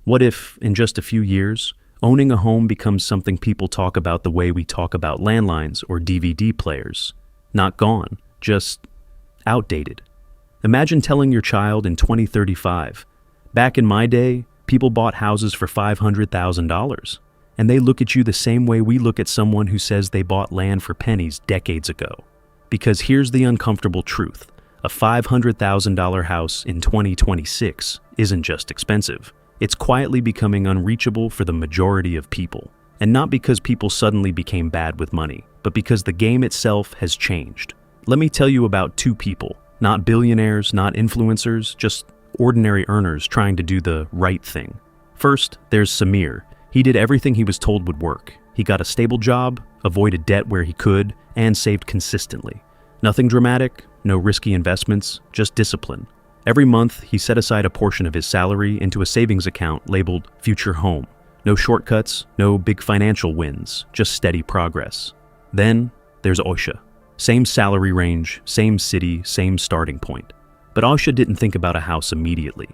What if, in just a few years, owning a home becomes something people talk about the way we talk about landlines or DVD players? Not gone, just outdated. Imagine telling your child in 2035, "Back in my day, people bought houses for $500,000. And they look at you the same way we look at someone who says they bought land for pennies decades ago. Because here's the uncomfortable truth. A $500,000 house in 2026 isn't just expensive. It's quietly becoming unreachable for the majority of people. And not because people suddenly became bad with money, but because the game itself has changed. Let me tell you about two people, not billionaires, not influencers, just ordinary earners trying to do the right thing. First, there's Samir. He did everything he was told would work. He got a stable job, avoided debt where he could, and saved consistently. Nothing dramatic, no risky investments, just discipline. Every month, he set aside a portion of his salary into a savings account labeled Future Home. No shortcuts, no big financial wins, just steady progress. Then, there's Oisha. Same salary range, same city, same starting point. But Oisha didn't think about a house immediately.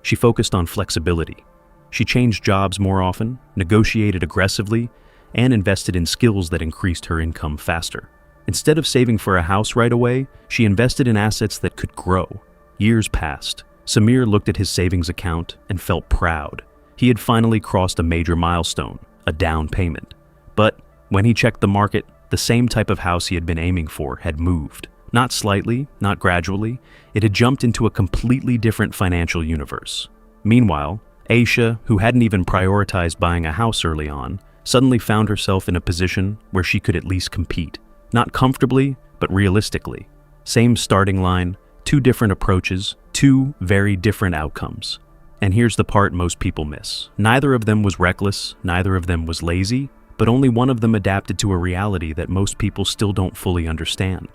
She focused on flexibility. She changed jobs more often, negotiated aggressively, and invested in skills that increased her income faster. Instead of saving for a house right away, she invested in assets that could grow. Years passed. Samir looked at his savings account and felt proud. He had finally crossed a major milestone, a down payment. But when he checked the market, the same type of house he had been aiming for had moved. Not slightly, not gradually, it had jumped into a completely different financial universe. Meanwhile, Aisha, who hadn't even prioritized buying a house early on, suddenly found herself in a position where she could at least compete. Not comfortably, but realistically. Same starting line, two different approaches, two very different outcomes. And here's the part most people miss. Neither of them was reckless, neither of them was lazy, but only one of them adapted to a reality that most people still don't fully understand.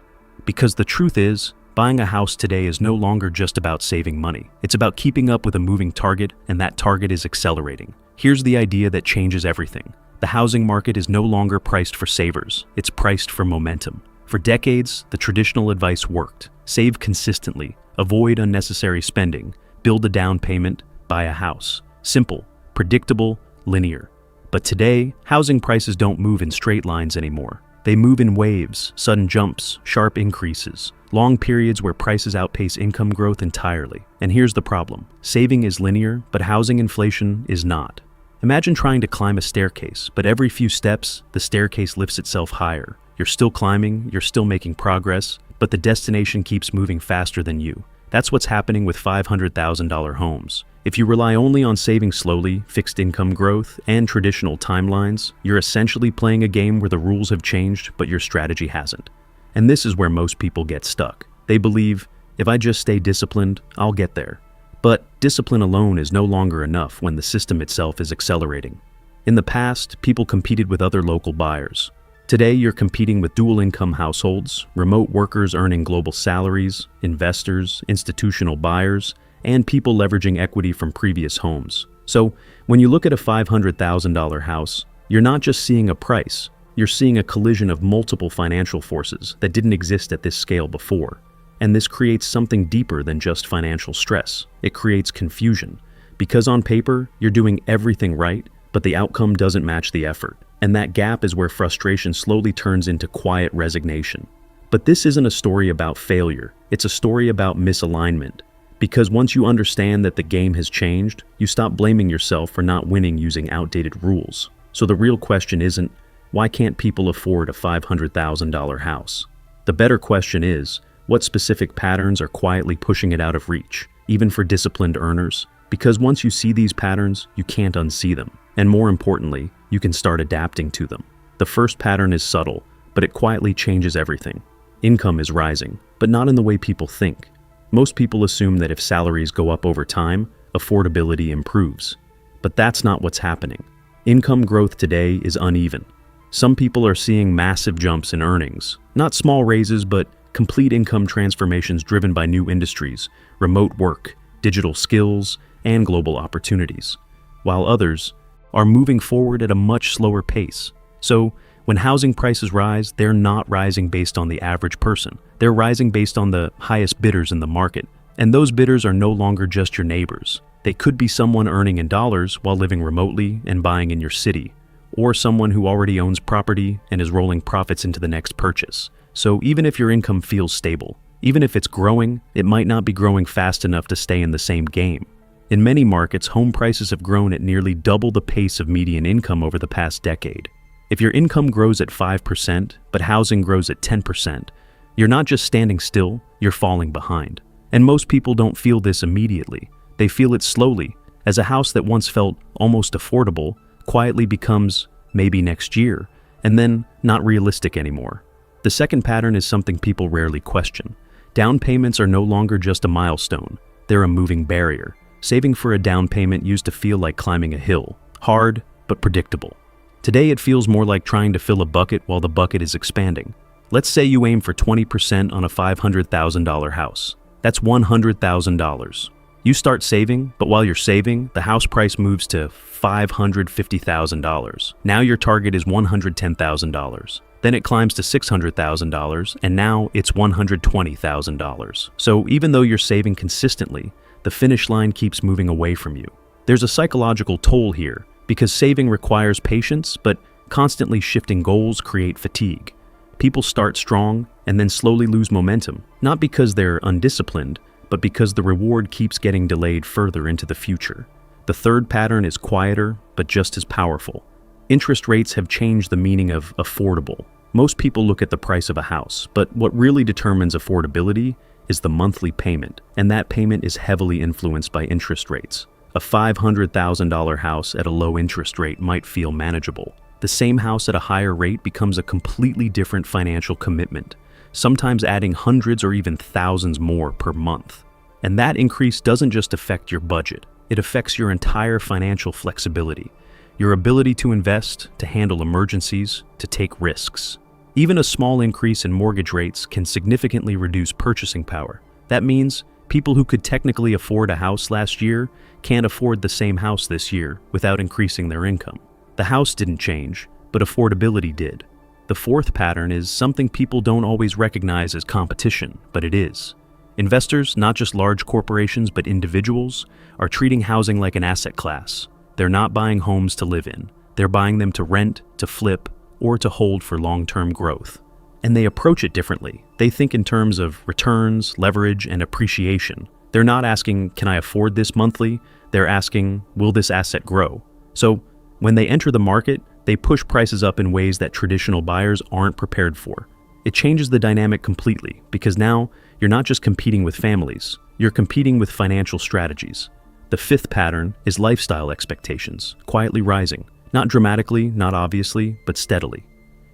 Because the truth is, buying a house today is no longer just about saving money. It's about keeping up with a moving target, and that target is accelerating. Here's the idea that changes everything. The housing market is no longer priced for savers. It's priced for momentum. For decades, the traditional advice worked. Save consistently, avoid unnecessary spending, build a down payment, buy a house. Simple, predictable, linear. But today, housing prices don't move in straight lines anymore. They move in waves, sudden jumps, sharp increases, long periods where prices outpace income growth entirely. And here's the problem. Saving is linear, but housing inflation is not. Imagine trying to climb a staircase, but every few steps, the staircase lifts itself higher. You're still climbing, you're still making progress, but the destination keeps moving faster than you. That's what's happening with $500,000 homes. If you rely only on saving slowly, fixed income growth, and traditional timelines, you're essentially playing a game where the rules have changed, but your strategy hasn't. And this is where most people get stuck. They believe, if I just stay disciplined, I'll get there. But discipline alone is no longer enough when the system itself is accelerating. In the past, people competed with other local buyers. Today, you're competing with dual-income households, remote workers earning global salaries, investors, institutional buyers, and people leveraging equity from previous homes. So, when you look at a $500,000 house, you're not just seeing a price, you're seeing a collision of multiple financial forces that didn't exist at this scale before. And this creates something deeper than just financial stress. It creates confusion. Because on paper, you're doing everything right, but the outcome doesn't match the effort. And that gap is where frustration slowly turns into quiet resignation. But this isn't a story about failure, it's a story about misalignment. Because once you understand that the game has changed, you stop blaming yourself for not winning using outdated rules. So the real question isn't, why can't people afford a $500,000 house? The better question is, what specific patterns are quietly pushing it out of reach, even for disciplined earners? Because once you see these patterns, you can't unsee them. And more importantly, you can start adapting to them. The first pattern is subtle, but it quietly changes everything. Income is rising, but not in the way people think. Most people assume that if salaries go up over time, affordability improves. But that's not what's happening. Income growth today is uneven. Some people are seeing massive jumps in earnings, not small raises, but complete income transformations driven by new industries, remote work, digital skills, and global opportunities, while others are moving forward at a much slower pace. So, when housing prices rise, they're not rising based on the average person. They're rising based on the highest bidders in the market. And those bidders are no longer just your neighbors. They could be someone earning in dollars while living remotely and buying in your city, or someone who already owns property and is rolling profits into the next purchase. So even if your income feels stable, even if it's growing, it might not be growing fast enough to stay in the same game. In many markets, home prices have grown at nearly double the pace of median income over the past decade. If your income grows at 5%, but housing grows at 10%, you're not just standing still, you're falling behind. And most people don't feel this immediately. They feel it slowly, as a house that once felt almost affordable quietly becomes maybe next year, and then not realistic anymore. The second pattern is something people rarely question. Down payments are no longer just a milestone, they're a moving barrier. Saving for a down payment used to feel like climbing a hill, hard but predictable. Today it feels more like trying to fill a bucket while the bucket is expanding. Let's say you aim for 20% on a $500,000 house. That's $100,000. You start saving, but while you're saving, the house price moves to $550,000. Now your target is $110,000. Then it climbs to $600,000, and now it's $120,000. So even though you're saving consistently, the finish line keeps moving away from you. There's a psychological toll here, because saving requires patience, but constantly shifting goals create fatigue. People start strong and then slowly lose momentum, not because they're undisciplined, but because the reward keeps getting delayed further into the future. The third pattern is quieter, but just as powerful. Interest rates have changed the meaning of affordable. Most people look at the price of a house, but what really determines affordability is the monthly payment, and that payment is heavily influenced by interest rates. A $500,000 house at a low interest rate might feel manageable. The same house at a higher rate becomes a completely different financial commitment, sometimes adding hundreds or even thousands more per month. And that increase doesn't just affect your budget, it affects your entire financial flexibility, your ability to invest, to handle emergencies, to take risks. Even a small increase in mortgage rates can significantly reduce purchasing power. That means people who could technically afford a house last year can't afford the same house this year without increasing their income. The house didn't change, but affordability did. The fourth pattern is something people don't always recognize as competition, but it is. Investors, not just large corporations but individuals, are treating housing like an asset class. They're not buying homes to live in. They're buying them to rent, to flip, or to hold for long-term growth. And they approach it differently. They think in terms of returns, leverage, and appreciation. They're not asking, can I afford this monthly? They're asking, will this asset grow? So when they enter the market, they push prices up in ways that traditional buyers aren't prepared for. It changes the dynamic completely, because now you're not just competing with families, you're competing with financial strategies. The fifth pattern is lifestyle expectations, quietly rising. Not dramatically, not obviously, but steadily.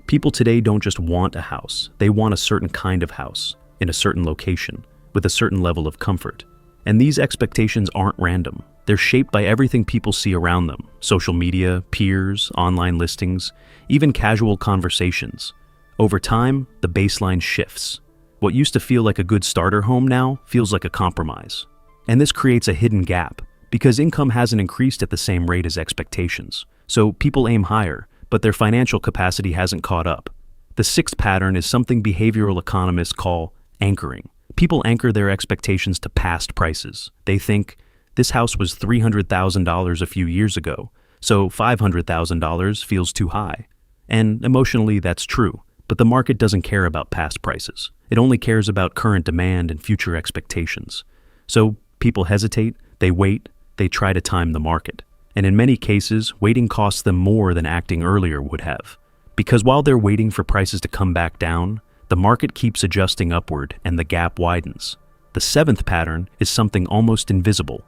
People today don't just want a house, they want a certain kind of house, in a certain location, with a certain level of comfort. And these expectations aren't random. They're shaped by everything people see around them: social media, peers, online listings, even casual conversations. Over time, the baseline shifts. What used to feel like a good starter home now feels like a compromise. And this creates a hidden gap, because income hasn't increased at the same rate as expectations. So people aim higher, but their financial capacity hasn't caught up. The sixth pattern is something behavioral economists call anchoring. People anchor their expectations to past prices. They think, this house was $300,000 a few years ago, so $500,000 feels too high. And emotionally, that's true, but the market doesn't care about past prices. It only cares about current demand and future expectations. So people hesitate, they wait, they try to time the market. And in many cases, waiting costs them more than acting earlier would have. Because while they're waiting for prices to come back down, the market keeps adjusting upward and the gap widens. The seventh pattern is something almost invisible: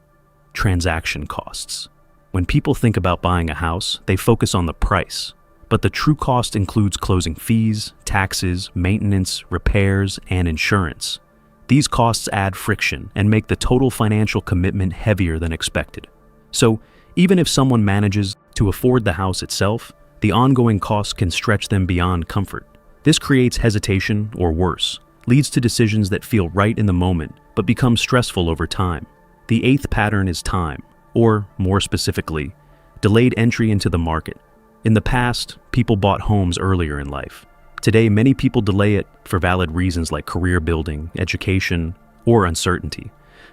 transaction costs. When people think about buying a house, they focus on the price. But the true cost includes closing fees, taxes, maintenance, repairs, and insurance. These costs add friction and make the total financial commitment heavier than expected. So, even if someone manages to afford the house itself, the ongoing costs can stretch them beyond comfort. This creates hesitation, or worse, leads to decisions that feel right in the moment but become stressful over time. The eighth pattern is time, or more specifically, delayed entry into the market. In the past, people bought homes earlier in life. Today, many people delay it for valid reasons like career building, education, or uncertainty.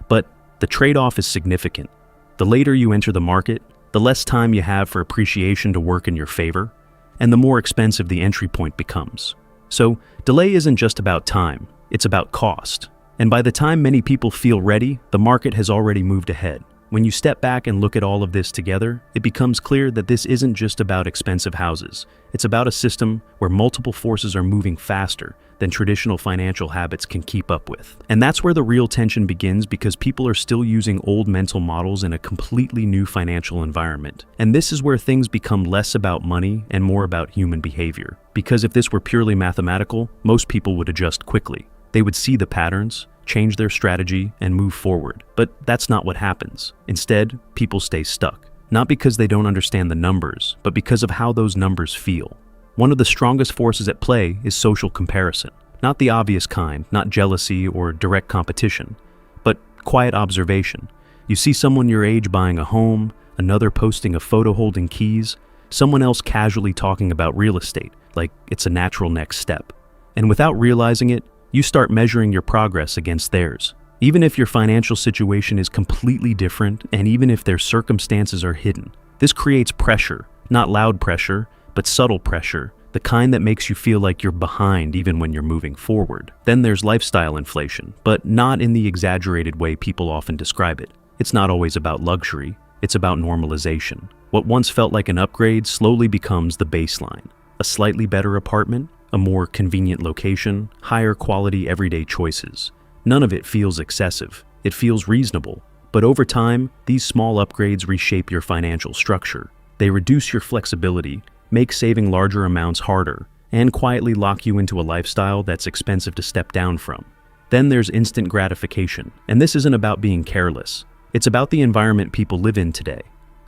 But the trade-off is significant. The later you enter the market, the less time you have for appreciation to work in your favor, and the more expensive the entry point becomes. So, delay isn't just about time, it's about cost. And by the time many people feel ready, the market has already moved ahead. When you step back and look at all of this together, it becomes clear that this isn't just about expensive houses. It's about a system where multiple forces are moving faster than traditional financial habits can keep up with. And that's where the real tension begins, because people are still using old mental models in a completely new financial environment. And this is where things become less about money and more about human behavior. Because if this were purely mathematical, most people would adjust quickly. They would see the patterns, change their strategy, and move forward. But that's not what happens. Instead, people stay stuck. Not because they don't understand the numbers, but because of how those numbers feel. One of the strongest forces at play is social comparison. Not the obvious kind, not jealousy or direct competition, but quiet observation. You see someone your age buying a home, another posting a photo holding keys, someone else casually talking about real estate, like it's a natural next step. And without realizing it, you start measuring your progress against theirs. Even if your financial situation is completely different, and even if their circumstances are hidden. This creates pressure, not loud pressure, but subtle pressure, the kind that makes you feel like you're behind even when you're moving forward. Then there's lifestyle inflation, but not in the exaggerated way people often describe it. It's not always about luxury, it's about normalization. What once felt like an upgrade slowly becomes the baseline. A slightly better apartment, a more convenient location, higher quality everyday choices. None of it feels excessive. It feels reasonable. But over time, these small upgrades reshape your financial structure. They reduce your flexibility, make saving larger amounts harder, and quietly lock you into a lifestyle that's expensive to step down from. Then there's instant gratification. And this isn't about being careless. It's about the environment people live in today.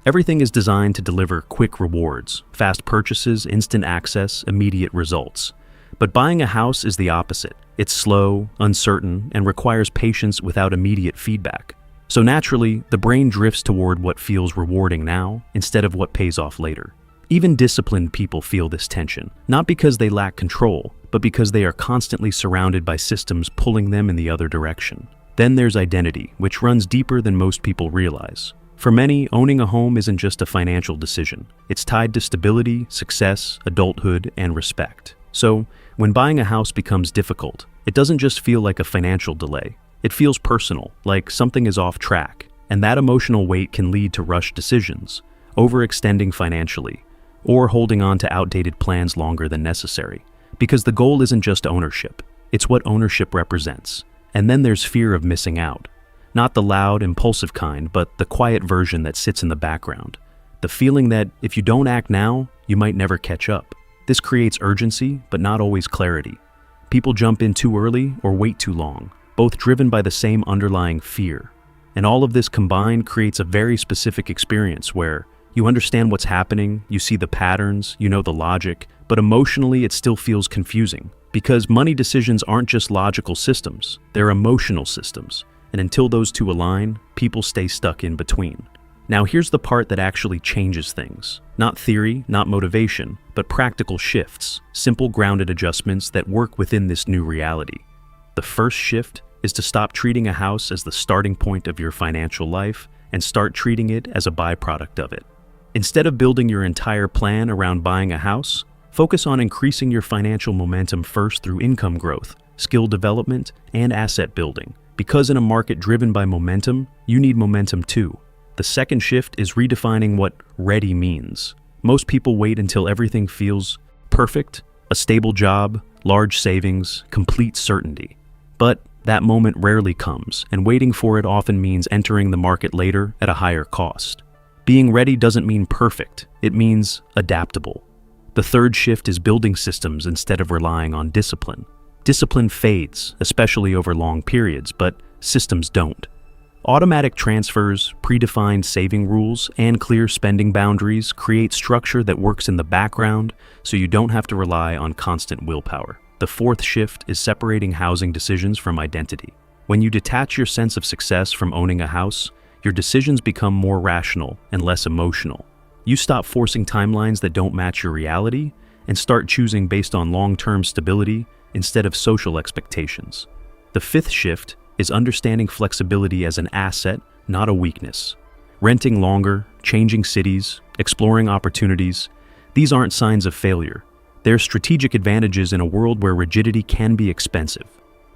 Everything is designed to deliver quick rewards, fast purchases, instant access, immediate results. But buying a house is the opposite. It's slow, uncertain, and requires patience without immediate feedback. So naturally, the brain drifts toward what feels rewarding now instead of what pays off later. Even disciplined people feel this tension, not because they lack control, but because they are constantly surrounded by systems pulling them in the other direction. Then there's identity, which runs deeper than most people realize. For many, owning a home isn't just a financial decision. It's tied to stability, success, adulthood, and respect. So, when buying a house becomes difficult, it doesn't just feel like a financial delay. It feels personal, like something is off track. And that emotional weight can lead to rushed decisions, overextending financially, or holding on to outdated plans longer than necessary. Because the goal isn't just ownership, it's what ownership represents. And then there's fear of missing out. Not the loud, impulsive kind, but the quiet version that sits in the background. The feeling that if you don't act now, you might never catch up. This creates urgency, but not always clarity. People jump in too early or wait too long, both driven by the same underlying fear. And all of this combined creates a very specific experience where you understand what's happening, you see the patterns, you know the logic, but emotionally it still feels confusing. Because money decisions aren't just logical systems, they're emotional systems. And until those two align, people stay stuck in between. Now here's the part that actually changes things. Not theory, not motivation, but practical shifts, simple grounded adjustments that work within this new reality. The first shift is to stop treating a house as the starting point of your financial life and start treating it as a byproduct of it. Instead of building your entire plan around buying a house, focus on increasing your financial momentum first through income growth, skill development, and asset building. Because in a market driven by momentum, you need momentum too. The second shift is redefining what ready means. Most people wait until everything feels perfect, a stable job, large savings, complete certainty. But that moment rarely comes, and waiting for it often means entering the market later at a higher cost. Being ready doesn't mean perfect, it means adaptable. The third shift is building systems instead of relying on discipline. Discipline fades, especially over long periods, but systems don't. Automatic transfers, predefined saving rules, and clear spending boundaries create structure that works in the background so you don't have to rely on constant willpower. The fourth shift is separating housing decisions from identity. When you detach your sense of success from owning a house, your decisions become more rational and less emotional. You stop forcing timelines that don't match your reality and start choosing based on long-term stability instead of social expectations. The fifth shift is understanding flexibility as an asset, not a weakness. Renting longer, changing cities, exploring opportunities, these aren't signs of failure. They're strategic advantages in a world where rigidity can be expensive.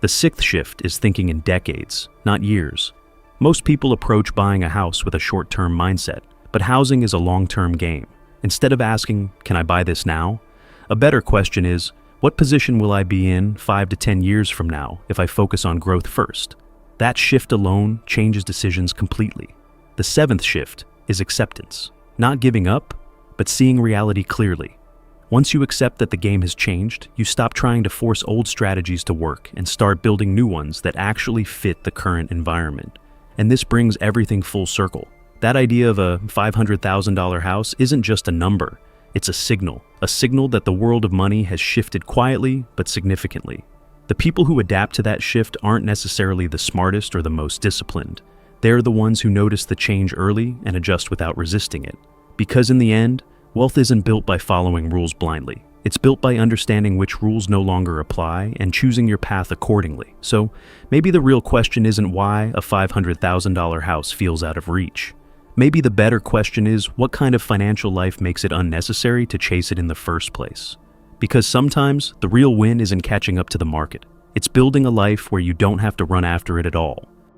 The sixth shift is thinking in decades, not years. Most people approach buying a house with a short-term mindset, but housing is a long-term game. Instead of asking, "Can I buy this now?" a better question is, what position will I be in 5 to 10 years from now if I focus on growth first? That shift alone changes decisions completely. The seventh shift is acceptance. Not giving up, but seeing reality clearly. Once you accept that the game has changed, you stop trying to force old strategies to work and start building new ones that actually fit the current environment. And this brings everything full circle. That idea of a $500,000 house isn't just a number, it's a signal that the world of money has shifted quietly but significantly. The people who adapt to that shift aren't necessarily the smartest or the most disciplined. They're the ones who notice the change early and adjust without resisting it. Because in the end, wealth isn't built by following rules blindly. It's built by understanding which rules no longer apply and choosing your path accordingly. So maybe the real question isn't why a $500,000 house feels out of reach. Maybe the better question is, what kind of financial life makes it unnecessary to chase it in the first place? Because sometimes the real win isn't catching up to the market. It's building a life where you don't have to run after it at all.